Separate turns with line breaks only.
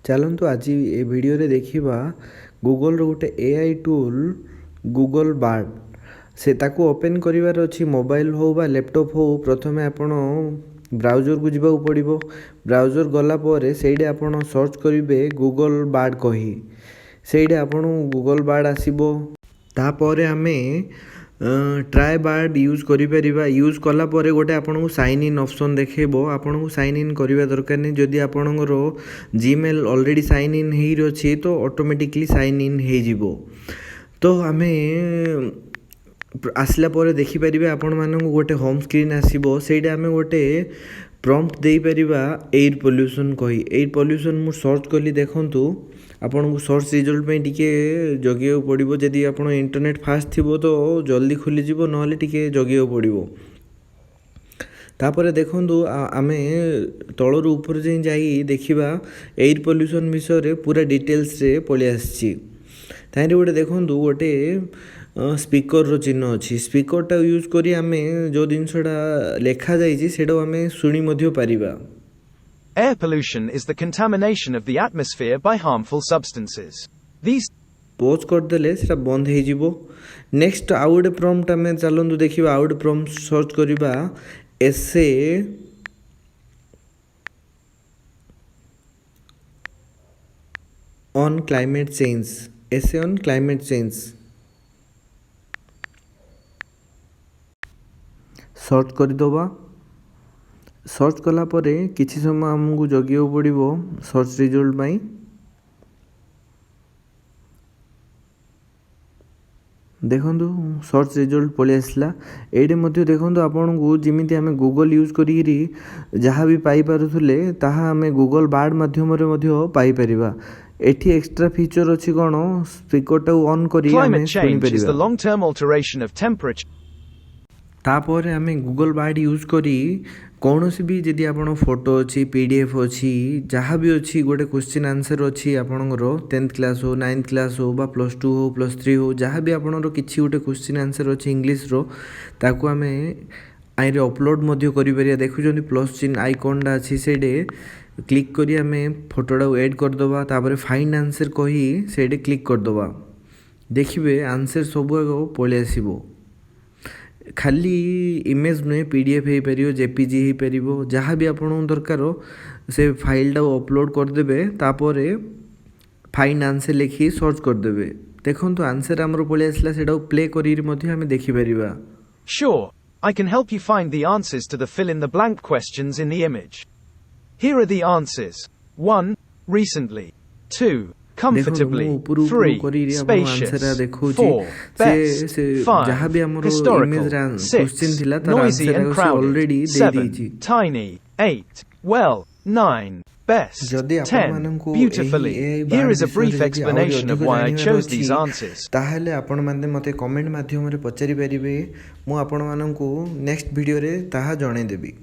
चलतु आज ये वीडियो रे देखिबा गूगल रो गोटे एआई टूल गूगल बार्ड से ताकू ओपन करिवार अछि मोबाइल हो बा लैपटॉप हो। प्रथमे आपण ब्राउजर को जिबा पड़िबो। ब्राउजर गला परे सेइडे आपण सर्च करिवे गूगल बार्ड कही सेइडे आपण गूगल बार्ड आसीबो। तापरे आमे ट्राए बार्ड यूज करि परिबा। यूज कला परे गोटे आपन को साइन इन ऑप्शन देखेबो। आपन को साइन इन करिवा दरकार नै। जदि आपनरो जीमेल ऑलरेडी साइन इन हेइ रछि तो ऑटोमेटिकली साइन इन हेइ जिवो। तो आमे आसला परे देखि परिबे आपन मानन गोटे होम स्क्रीन आसीबो। सेइडा आमे गोटे प्रॉम्प्ट देई परिबा एयर पोल्यूशन कही। एयर पोल्यूशन मु सर्च कली देखंतु आपन को सर्च रिजल्ट पे टिके जगियो पड़िबो। जदि आपन इंटरनेट फास्ट थिबो तो जल्दी खुली जिवो नहले टिके जगियो पड़िबो। तापरे देखंतु आमे तळरु ऊपर जे जाई देखिबा एयर पोल्यूशन विषय रे पूरा डिटेल्स रे पळि आछि। ताइरे गोटे देखंतु गोटे स्पीकर रो चिन्ह अछि। स्पीकर टा यूज करी आमे जो दिनसडा लेखा जाई छि सेडो आमे सुनी मध्य परिबा।
Air pollution is the contamination of the atmosphere by harmful substances. These
pose कर देले सेटा बंद हे जिवो। नेक्स्ट आउट प्रॉम्प्ट हमें चलंतु देखिबा। आउट प्रॉम्प्ट सर्च करिबा essay on climate change. Essay on climate change search कर दबा। सर्च कला परे किछि समय हमकु जगियो पड़िबो सर्च रिजल्ट पई। देखंतु सर्च रिजल्ट पळि आसला। एडे मध्ये देखंतु आपनकु जिमिति हमें गूगल यूज करिरी जहाँ भी पाई पारुथुले ताहा हमें गूगल बार्ड माध्यम रे मध्ये पाई परिबा। एठी एक्स्ट्रा फीचर अछि कोन स्पीकर टा ऑन करी हमें सुनि परिबा। तापर आमे गूगल बार्ड यूज करी कौनसी भी जदि आपण फोटो अच्छी पीडीएफ अच्छी जहाँ भी अच्छी गोटे क्वेश्चन आंसर अच्छी आपणकर 10th क्लास हो 9th क्लास हो बा +2 हो +3 हो जहाँ भी आपणर किसी गोटे क्वेश्चन आंसर अच्छी इंग्लीश रो ताकू आमे आइरे अपलोड मध्य करि परिया। देखुछन प्लस चिन्ह आइकनटा अच्छी सेडे क्लिक करी आमे फोटोटा ऐड कर दबा। तापर फाइंड आंसर कही सेडे क्लिक कर दबा। देखिबे आंसर सब पळि आसीबो। खाली इमेज नुहे पीडीएफ हो पारियो जेपीजी हो पारियो जहाँ भी आपन दरकार से फाइल टा अपलोड कर देबे। तापर फाइंड आंसर लिखि सर्च कर देबे। देखंतु आंसर हमरो पळि आसला सेडा प्ले करी मध्ये हमें देखि परिबा।
Sure, I can help you find the answers to the fill in the blank questions in the image. Here are the answers. 1. Recently. 2. Comfortably. 3. Spacious. 4. Best. 5. Historical. 6. Noisy and crowded. 7. Tiny. 8. Well. 9. Best. 10. Beautifully. Here is a brief explanation of why I chose these answers.
ताहले आपण माने मते comment माध्यम रे पचारि परिबे। मु आपण माननकु next video रे ताहा जणे देबी।